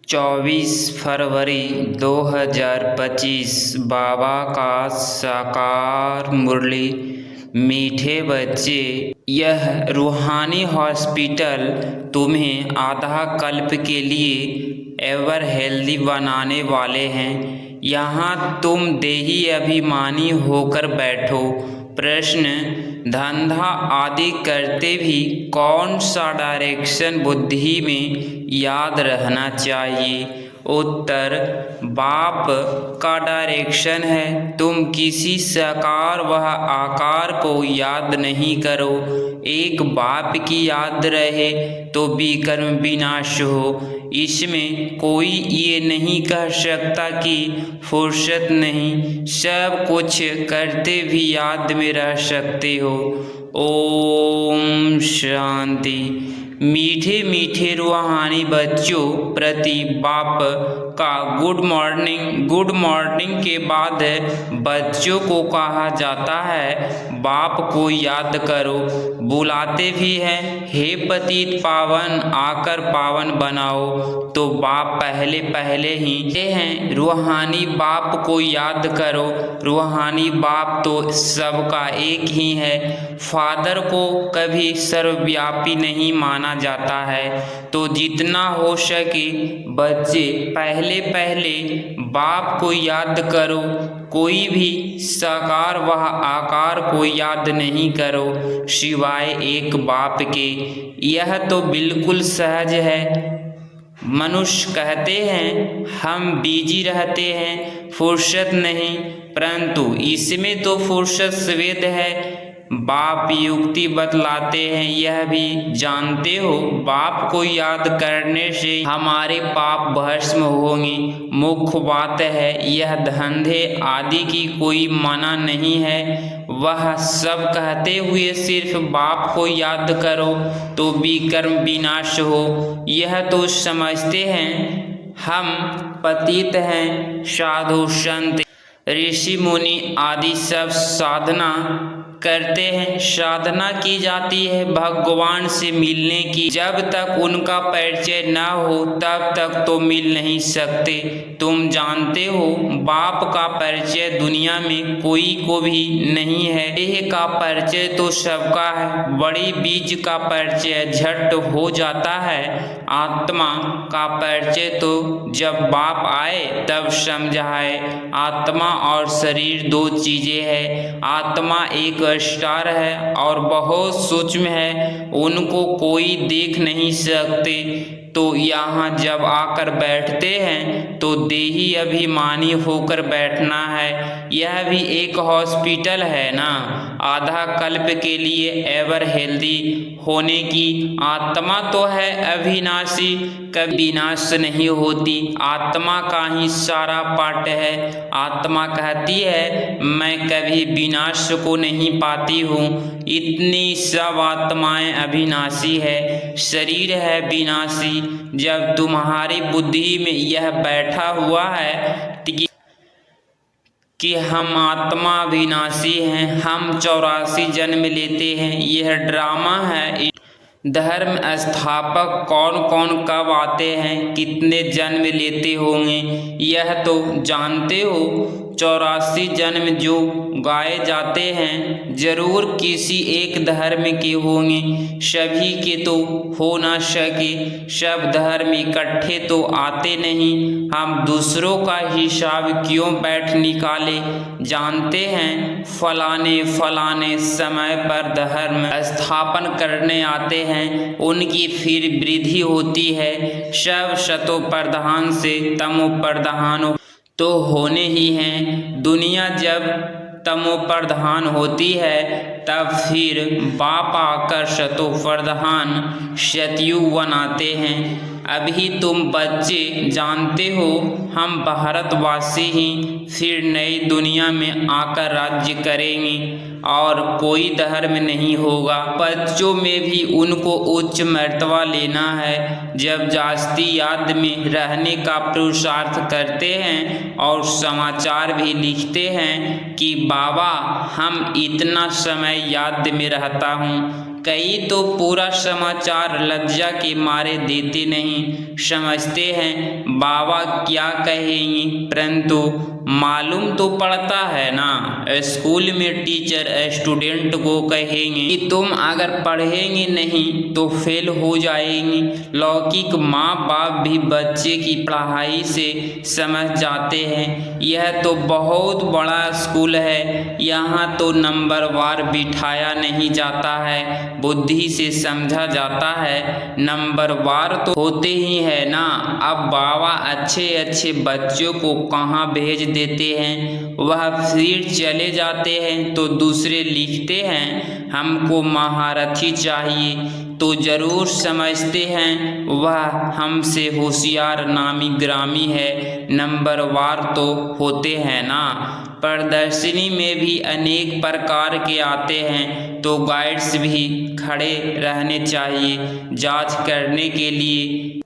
24 फरवरी 2025 बाबा का साकार मुरली। मीठे बच्चे, यह रूहानी हॉस्पिटल तुम्हें आधा कल्प के लिए एवर हेल्दी बनाने वाले हैं। यहाँ तुम देही अभिमानी होकर बैठो। प्रश्न, धंधा आदि करते भी कौन सा डायरेक्शन बुद्धि में याद रहना चाहिए? उत्तर, बाप का डायरेक्शन है। तुम किसी साकार व आकार को याद नहीं करो। एक बाप की याद रहे तो विकर्म विनाश हो। इसमें कोई ये नहीं कह सकता कि फुर्सत नहीं, सब कुछ करते भी याद में रह सकते हो। ओम शांति। मीठे मीठे रूहानी बच्चों प्रति बाप का गुड मॉर्निंग। गुड मॉर्निंग के बाद बच्चों को कहा जाता है बाप को याद करो। बुलाते भी हैं, हे पतित पावन आकर पावन बनाओ। तो बाप पहले पहले ही हैं, रूहानी बाप को याद करो। रूहानी बाप तो सबका एक ही है। फादर को कभी सर्वव्यापी नहीं माना जाता है। तो जितना हो सके बच्चे पहले पहले बाप को याद करो। कोई भी साकार व आकार को याद नहीं करो सिवाय एक बाप के। यह तो बिल्कुल सहज है। मनुष्य कहते हैं हम बिजी रहते हैं, फुर्सत नहीं, परंतु इसमें तो फुर्सत स्वेद है। बाप युक्ति बतलाते हैं, यह भी जानते हो बाप को याद करने से हमारे पाप भस्म होंगे। मुख्य बात है, यह धंधे आदि की कोई मना नहीं है। वह सब कहते हुए सिर्फ बाप को याद करो तो विकर्म विनाश हो। यह तो समझते हैं हम पतित हैं। साधु संत ऋषि मुनि आदि सब साधना करते हैं। साधना की जाती है भगवान से मिलने की। जब तक उनका परिचय न हो तब तक तो मिल नहीं सकते। तुम जानते हो बाप का परिचय दुनिया में कोई को भी नहीं है। देह का परिचय तो सबका है। बड़ी बीज का परिचय झट हो जाता है। आत्मा का परिचय तो जब बाप आए तब समझाए। आत्मा और शरीर दो चीजें हैं। आत्मा एक स्टार है और बहुत सूक्ष्म है, उनको कोई देख नहीं सकते। तो यहाँ जब आकर बैठते हैं तो देही अभिमानी होकर बैठना है। यह भी एक हॉस्पिटल है ना, आधा कल्प के लिए एवर हेल्दी होने की। आत्मा तो है अविनाशी, कभी विनाश नहीं होती। आत्मा का ही सारा पाठ है। आत्मा कहती है मैं कभी विनाश को नहीं पाती हूँ। इतनी सब आत्माएं अविनाशी है, शरीर है विनाशी। जब तुम्हारी बुद्धि में यह बैठा हुआ है कि हम आत्मा विनाशी हैं, हम 84 जन्म लेते हैं, यह ड्रामा है। धर्म स्थापक कौन कौन कब आते हैं, कितने जन्म लेते होंगे, यह तो जानते हो। 84 जन्म जो गाए जाते हैं जरूर किसी एक धर्म के होंगे। सभी के तो हो ना सके, सब धर्म इकट्ठे तो आते नहीं। हम दूसरों का हिसाब क्यों बैठ निकाले। जानते हैं फलाने फलाने समय पर धर्म स्थापन करने आते हैं, उनकी फिर वृद्धि होती है। सब सतो प्रधान से तमो प्रधान तो होने ही हैं। दुनिया जब तमो प्रधान होती है तब फिर बाप आकर सतो प्रधान सतयुग बनाते हैं। अभी तुम बच्चे जानते हो हम भारतवासी ही फिर नई दुनिया में आकर राज्य करेंगे और कोई धर्म नहीं होगा। बच्चों में भी उनको उच्च मर्तबा लेना है। जब जास्ती याद में रहने का पुरुषार्थ करते हैं और समाचार भी लिखते हैं कि बाबा हम इतना समय याद में रहता हूँ, कई तो पूरा समाचार लज्जा के मारे देते नहीं, समझते हैं बाबा क्या कहेंगे, परंतु मालूम तो पड़ता है ना। स्कूल में टीचर स्टूडेंट को कहेंगे कि तुम अगर पढ़ेंगे नहीं तो फेल हो जाएंगे। लौकिक माँ बाप भी बच्चे की पढ़ाई से समझ जाते हैं। यह तो बहुत बड़ा स्कूल है, यहाँ तो नंबरवार बिठाया नहीं जाता है, बुद्धि से समझा जाता है। नंबरवार तो होते ही है ना। अब बाबा अच्छे अच्छे बच्चों को कहाँ भेज देते हैं, वह फिर चले जाते हैं तो दूसरे लिखते हैं हमको महारथी चाहिए, तो जरूर समझते हैं वह हमसे होशियार नामी ग्रामी है। नंबरवार तो होते हैं ना। प्रदर्शनी में भी अनेक प्रकार के आते हैं, तो गाइड्स भी खड़े रहने चाहिए जांच करने के लिए।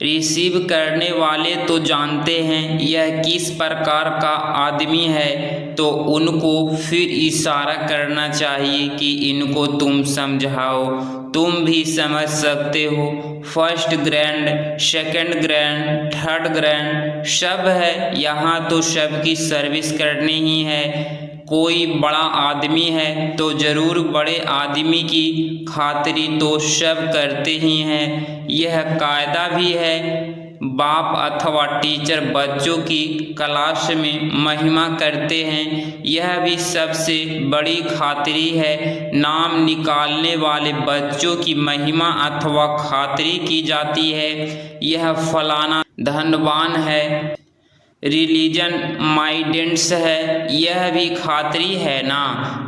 रिसीव करने वाले तो जानते हैं यह किस प्रकार का आदमी है, तो उनको फिर इशारा करना चाहिए कि इनको तुम समझाओ। तुम भी समझ सकते हो, first grand, second grand, third grand सब है, यहाँ तो सबकी सर्विस करनी ही है। कोई बड़ा आदमी है तो जरूर बड़े आदमी की खातिरी तो सब करते ही हैं, यह कायदा भी है। बाप अथवा टीचर बच्चों की क्लास में महिमा करते हैं, यह भी सबसे बड़ी खातिरी है। नाम निकालने वाले बच्चों की महिमा अथवा खातिरी की जाती है, यह फलाना धनवान है, रिलीजन माइंडेंस है, यह भी खातिरी है ना।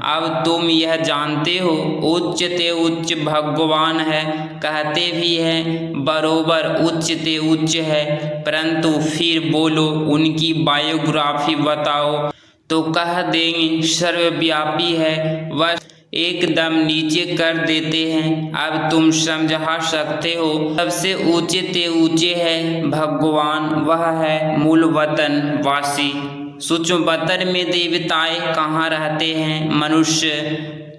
अब तुम यह जानते हो उच्च ते उच्च भगवान है, कहते भी हैं बरोबर उच्च ते उच्च है, परंतु फिर बोलो उनकी बायोग्राफी बताओ तो कह देंगे सर्वव्यापी है, बस एकदम नीचे कर देते हैं। अब तुम समझा सकते हो सबसे ऊंचे ते ऊंचे है भगवान, वह है मूल वतन वासी। सूक्ष्म वतन में देवताएं कहाँ रहते हैं, मनुष्य,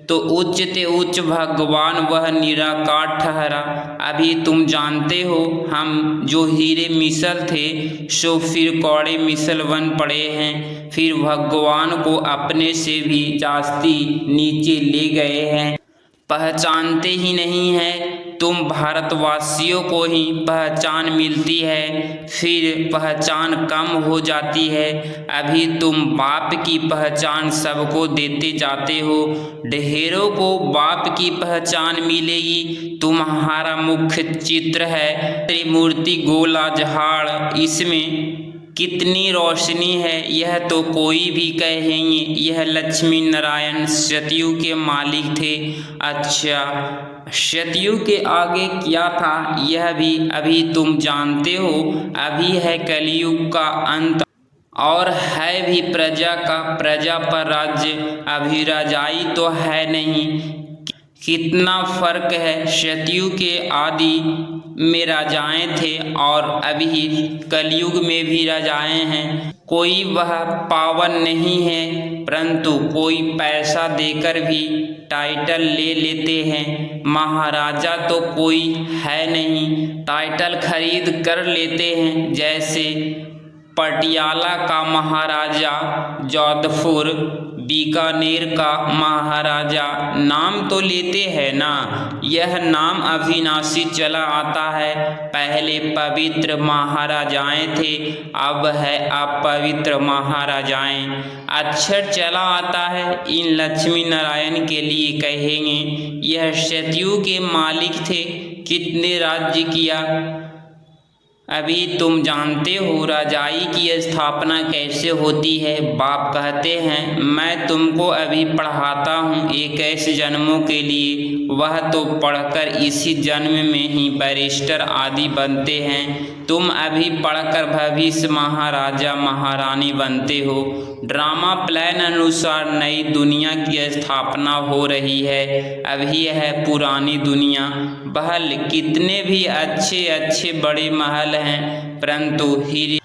तो उच्च ते उच्च भगवान वह निराकार ठहरा। अभी तुम जानते हो हम जो हीरे मिसल थे सो फिर कौड़े मिसल बन पड़े हैं, फिर भगवान को अपने से भी जास्ती नीचे ले गए हैं। पहचानते ही नहीं है, तुम भारतवासियों को ही पहचान मिलती है, फिर पहचान कम हो जाती है। अभी तुम बाप की पहचान सबको देते जाते हो, ढेरों को बाप की पहचान मिलेगी। तुम्हारा मुख्य चित्र है त्रिमूर्ति गोला झाड़, इसमें कितनी रोशनी है यह तो कोई भी कहेंगे यह लक्ष्मी नारायण सतयुग के मालिक थे। अच्छा, सतयुग के आगे क्या था यह भी अभी तुम जानते हो। अभी है कलयुग का अंत और है भी प्रजा का, प्रजा पर राज्य, अभी राजाई तो है नहीं। कितना फर्क है, सतयुग के आदि में राजाएं थे और अभी कलयुग में भी राजाएं हैं। कोई वह पावन नहीं है, परंतु कोई पैसा देकर भी टाइटल ले लेते हैं। महाराजा तो कोई है नहीं, टाइटल खरीद कर लेते हैं, जैसे पटियाला का महाराजा, जोधपुर बीकानेर का महाराजा, नाम तो लेते हैं ना। यह नाम अविनाशी चला आता है, पहले पवित्र महाराजाएं थे, अब है अपवित्र महाराजाएं। अक्षर चला आता है, इन लक्ष्मी नारायण के लिए कहेंगे यह सतयुग के मालिक थे, कितने राज्य किया। अभी तुम जानते हो राजाई की स्थापना कैसे होती है। बाप कहते हैं मैं तुमको अभी पढ़ाता हूँ 21 जन्मों के लिए, वह तो पढ़कर इसी जन्म में ही बैरिस्टर आदि बनते हैं। तुम अभी पढ़कर भविष्य महाराजा महारानी बनते हो। ड्रामा प्लान अनुसार नई दुनिया की स्थापना हो रही है, अभी है पुरानी दुनिया। महल कितने भी अच्छे अच्छे बड़े महल हैं, परंतु हीरे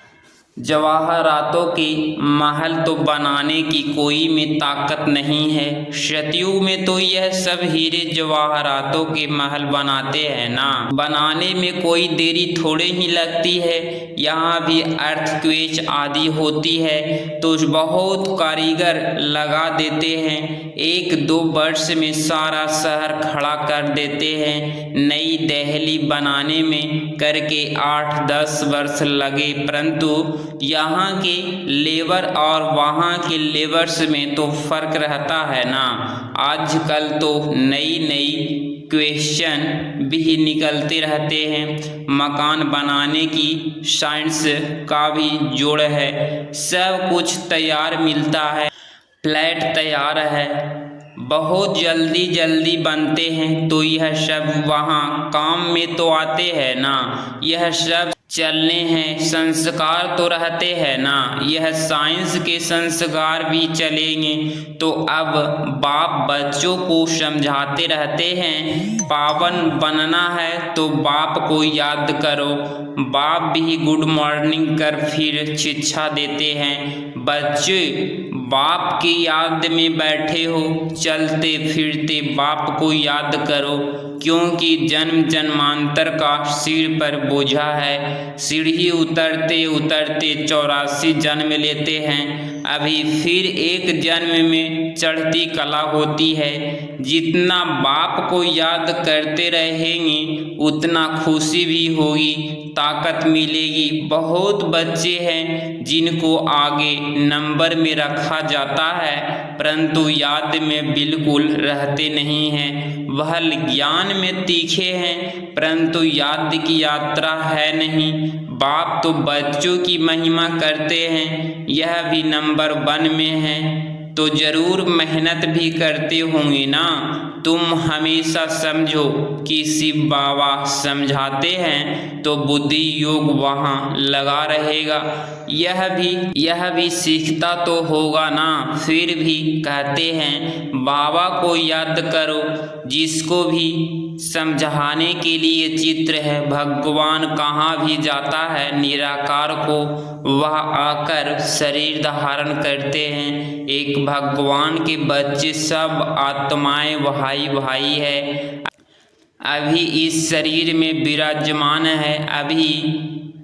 जवाहरातों के महल तो बनाने की कोई में ताकत नहीं है। सतयुग में तो यह सब हीरे जवाहरातों के महल बनाते हैं ना, बनाने में कोई देरी थोड़े ही लगती है। यहाँ भी अर्थक्वेक आदि होती है तो बहुत कारीगर लगा देते हैं, 1-2 वर्ष में सारा शहर खड़ा कर देते हैं। नई दिल्ली बनाने में करके 8-10 वर्ष लगे, परंतु यहाँ के लेबर और वहाँ के लेबर्स में तो फर्क रहता है ना। आजकल तो नई नई क्वेश्चन भी निकलते रहते हैं, मकान बनाने की साइंस का भी जोड़ है, सब कुछ तैयार मिलता है, फ्लैट तैयार है, बहुत जल्दी जल्दी बनते हैं। तो यह सब वहाँ काम में तो आते हैं ना, यह सब चलने हैं, संस्कार तो रहते हैं ना, यह साइंस के संस्कार भी चलेंगे। तो अब बाप बच्चों को समझाते रहते हैं, पावन बनना है तो बाप को याद करो। बाप भी गुड मॉर्निंग कर फिर शिक्षा देते हैं, बच्चे बाप की याद में बैठे हो, चलते फिरते बाप को याद करो, क्योंकि जन्म जन्मांतर का सिर पर बोझा है। सीढ़ी उतरते उतरते 84 जन्म लेते हैं, अभी फिर एक जन्म में चढ़ती कला होती है। जितना बाप को याद करते रहेंगे उतना खुशी भी होगी, ताकत मिलेगी। बहुत बच्चे हैं जिनको आगे नंबर में रखा जाता है परंतु याद में बिल्कुल रहते नहीं हैं। वह ज्ञान में तीखे हैं परंतु याद की यात्रा है नहीं। बाप तो बच्चों की महिमा करते हैं, यह भी नंबर 1 में है तो जरूर मेहनत भी करते होंगे ना। तुम हमेशा समझो कि शिव बाबा समझाते हैं तो बुद्धि योग वहाँ लगा रहेगा। यह भी सीखता तो होगा ना, फिर भी कहते हैं बाबा को याद करो। जिसको भी समझाने के लिए चित्र है, भगवान कहाँ भी जाता है निराकार को वह आकर शरीर धारण करते हैं। एक भगवान के बच्चे सब आत्माएं भाई भाई है, अभी इस शरीर में विराजमान है, अभी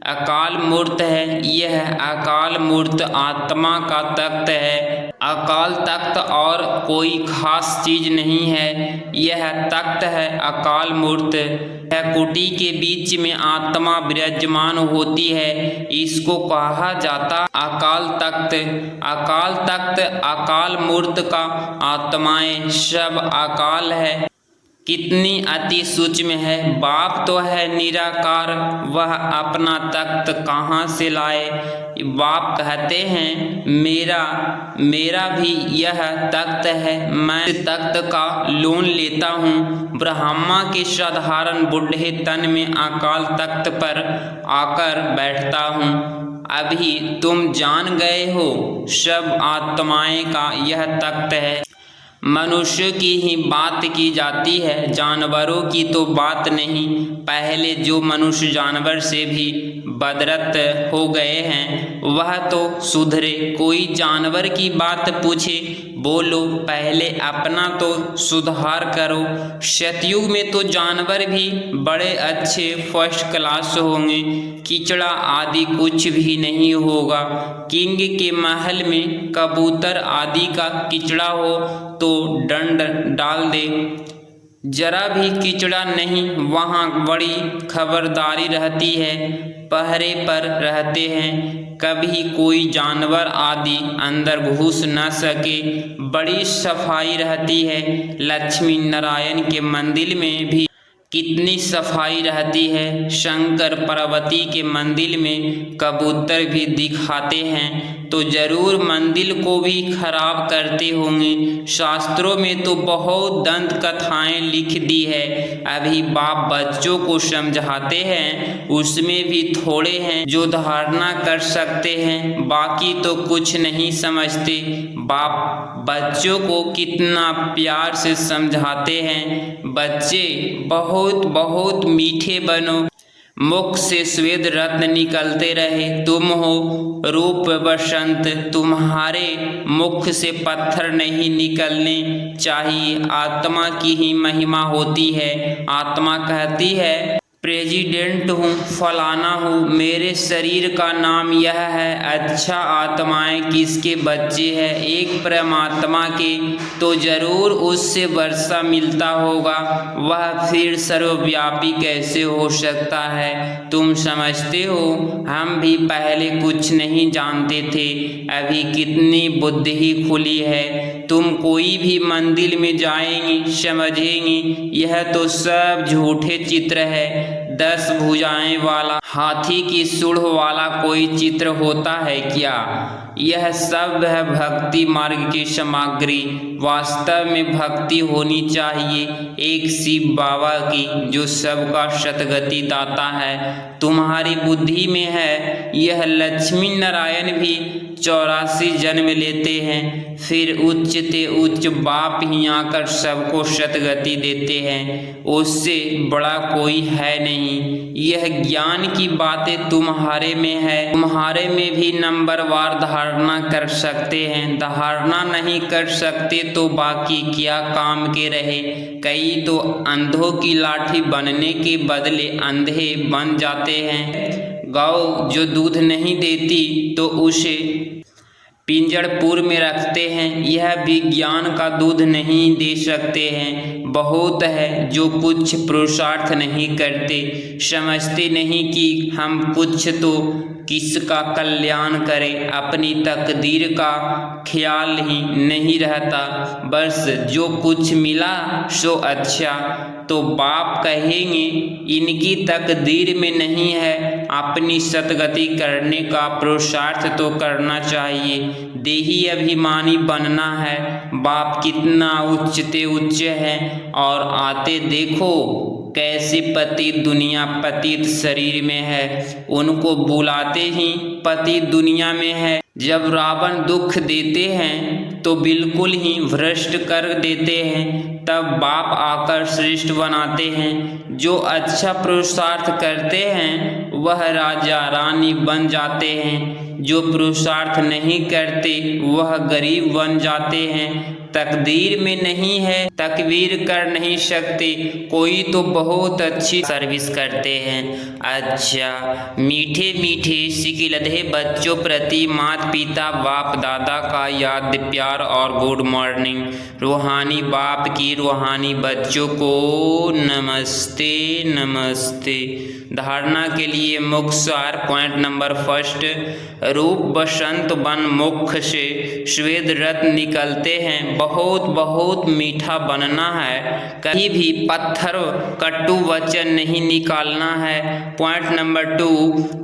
अकाल मूर्त है। यह अकाल मूर्त आत्मा का तख्त है, अकाल तख्त और कोई खास चीज नहीं है, यह तख्त है अकाल मूर्त। यह कुटी के बीच में आत्मा विराजमान होती है, इसको कहा जाता अकाल तख्त। अकाल तख्त अकाल मूर्त का आत्माएं सब अकाल है, कितनी अति सूक्ष्म है। बाप तो है निराकार, वह अपना तख्त कहाँ से लाए। बाप कहते हैं मेरा भी यह तख्त है, मैं तख्त का लोन लेता हूँ। ब्रह्मा के साधारण बूढ़े तन में अकाल तख्त पर आकर बैठता हूँ। अभी तुम जान गए हो सब आत्माएं का यह तख्त है। मनुष्य की ही बात की जाती है, जानवरों की तो बात नहीं। पहले जो मनुष्य जानवर से भी बदरत हो गए हैं वह तो सुधरे। कोई जानवर की बात पूछे, बोलो पहले अपना तो सुधार करो। सतयुग में तो जानवर भी बड़े अच्छे फर्स्ट क्लास होंगे, कीचड़ा आदि कुछ भी नहीं होगा। किंग के महल में कबूतर आदि का कीचड़ा हो तो दंड डाल दे, जरा भी कीचड़ा नहीं। वहाँ बड़ी खबरदारी रहती है, पहरे पर रहते हैं, कभी कोई जानवर आदि अंदर घुस न सके। बड़ी सफाई रहती है। लक्ष्मी नारायण के मंदिर में भी कितनी सफाई रहती है। शंकर पार्वती के मंदिर में कबूतर भी दिखाते हैं तो जरूर मंदिर को भी खराब करते होंगे। शास्त्रों में तो बहुत दंत कथाएं लिख दी है, अभी बाप बच्चों को समझाते हैं, उसमें भी थोड़े हैं जो धारणा कर सकते हैं, बाकी तो कुछ नहीं समझते। बाप बच्चों को कितना प्यार से समझाते हैं, बच्चे बहुत बहुत मीठे बनो, मुख से श्वेत रत्न निकलते रहे। तुम हो रूप बसंत, तुम्हारे मुख से पत्थर नहीं निकलने चाहिए। आत्मा की ही महिमा होती है। आत्मा कहती है प्रेसिडेंट हूँ, फलाना हूँ, मेरे शरीर का नाम यह है। अच्छा, आत्माएं किसके बच्चे हैं? एक परमात्मा के। तो जरूर उससे वर्षा मिलता होगा। वह फिर सर्वव्यापी कैसे हो सकता है? तुम समझते हो, हम भी पहले कुछ नहीं जानते थे, अभी कितनी बुद्धि खुली है। तुम कोई भी मंदिर में जाएंगी, समझेंगी यह तो सब झूठे चित्र है। 10 भुजाएं वाला हाथी की सूंड वाला कोई चित्र होता है क्या? यह सब है भक्ति मार्ग की सामग्री। वास्तव में भक्ति होनी चाहिए एक शिव बाबा की, जो सबका सतगति दाता है। तुम्हारी बुद्धि में है। यह लक्ष्मी नारायण भी 84 जन्म लेते हैं, फिर उच्च ते उच्च बाप ही आकर सबको सतगति देते हैं। उससे बड़ा कोई है नहीं। यह ज्ञान की बातें तुम्हारे में है। तुम्हारे में भी नंबरवार धारणा कर सकते हैं। धारणा नहीं कर सकते तो बाकी क्या काम के रहे? कई तो अंधों की लाठी बनने के बदले अंधे बन जाते हैं। गौ जो दूध नहीं देती तो उसे पिंजड़पुर में रखते हैं। यह भी ज्ञान का दूध नहीं दे सकते हैं। बहुत है जो कुछ पुरुषार्थ नहीं करते, समझते नहीं कि हम कुछ तो किसका कल्याण करें। अपनी तकदीर का ख्याल ही नहीं रहता। बस जो कुछ मिला सो अच्छा। तो बाप कहेंगे इनकी तकदीर में नहीं है। अपनी सतगति करने का पुरुषार्थ तो करना चाहिए। देही अभिमानी बनना है। बाप कितना उच्चते उच्च है, और आते देखो कैसे पतित दुनिया पतित शरीर में है। उनको बुलाते ही पतित दुनिया में है। जब रावण दुख देते हैं तो बिल्कुल ही भ्रष्ट कर देते हैं, तब बाप आकर श्रेष्ठ बनाते हैं। जो अच्छा पुरुषार्थ करते हैं वह राजा रानी बन जाते हैं। जो पुरुषार्थ नहीं करते वह गरीब बन जाते हैं। तकदीर में नहीं है, तकबीर कर नहीं सकते। कोई तो बहुत अच्छी सर्विस करते हैं। अच्छा, मीठे मीठे सिकिलधे बच्चों प्रति माता पिता बाप दादा का याद प्यार और गुड मॉर्निंग। रूहानी बाप की रूहानी बच्चों को नमस्ते नमस्ते। धारणा के लिए मुख्य सार पॉइंट नंबर 1, रूप बसंत बन मुख से श्वेत रत्न निकलते हैं। बहुत बहुत मीठा बनना है, कहीं भी पत्थर कटु वचन नहीं निकालना है। पॉइंट नंबर 2,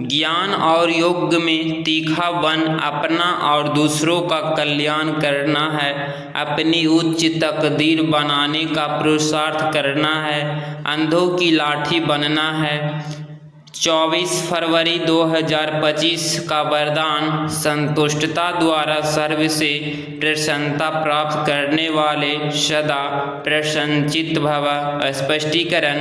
ज्ञान और योग में तीखा बन अपना और दूसरों का कल्याण करना है। अपनी उच्च तकदीर बनाने का पुरुषार्थ करना है। अंधों की लाठी बनना है। 24 फरवरी 2025 का वरदान संतुष्टता द्वारा सर्व से प्रसन्नता प्राप्त करने वाले सदा प्रसन्नचित्त भव। स्पष्टीकरण,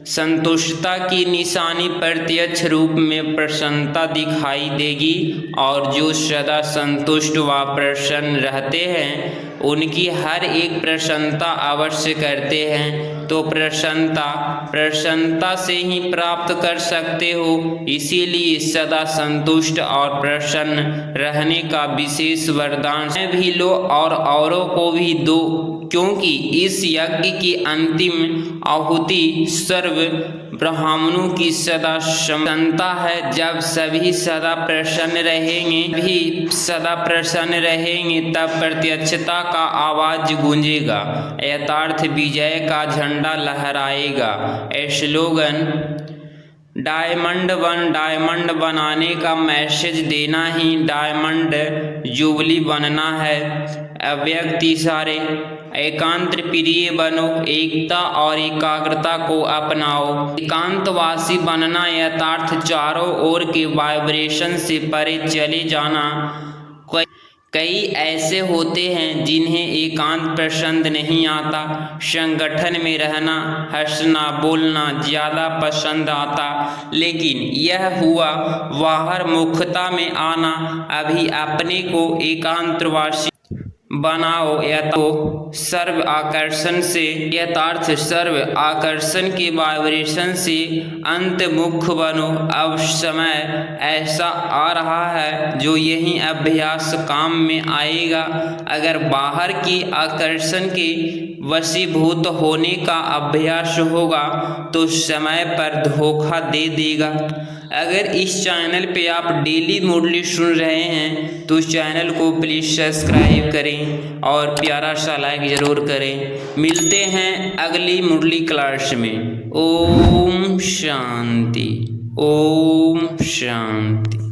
संतुष्टता की निशानी प्रत्यक्ष रूप में प्रसन्नता दिखाई देगी, और जो सदा संतुष्ट व प्रसन्न रहते हैं उनकी हर एक प्रसन्नता अवश्य करते हैं। तो प्रसन्नता से ही प्राप्त कर सकते हो। इसीलिए सदा संतुष्ट और प्रसन्न रहने का विशेष वरदान भी लो और औरों को भी दो, क्योंकि इस यज्ञ की अंतिम आहुति सर्व ब्राह्मणों की सदा क्षमता है। जब सभी सदा प्रसन्न रहेंगे तब प्रत्यक्षता का आवाज गूंजेगा, यथार्थ विजय का झंडा लहराएगा। स्लोगन, डायमंड बनाने का मैसेज देना ही डायमंड जुबली बनना है। अव्यक्त इशारे, एकांत प्रिय बनो, एकता और एकाग्रता को अपनाओ। एकांतवासी बनना, यथार्थ चारों ओर के वाइब्रेशन से परे चले जाना। कई ऐसे होते हैं जिन्हें एकांत पसंद नहीं आता, संगठन में रहना, हंसना बोलना ज़्यादा पसंद आता, लेकिन यह हुआ बाहर मुख्यता में आना। अभी अपने को एकांतवासी बनाओ। यथार्थ सर्व आकर्षण से, यथार्थ सर्व आकर्षण के वाइब्रेशन से अंतर्मुख बनो। अब समय ऐसा आ रहा है जो यही अभ्यास काम में आएगा। अगर बाहर की आकर्षण के वशीभूत होने का अभ्यास होगा तो समय पर धोखा दे देगा। अगर इस चैनल पे आप डेली मुरली सुन रहे हैं तो चैनल को प्लीज़ सब्सक्राइब करें और प्यारा सा लाइक ज़रूर करें। मिलते हैं अगली मुरली क्लास में। ओम शांति, ओम शांति।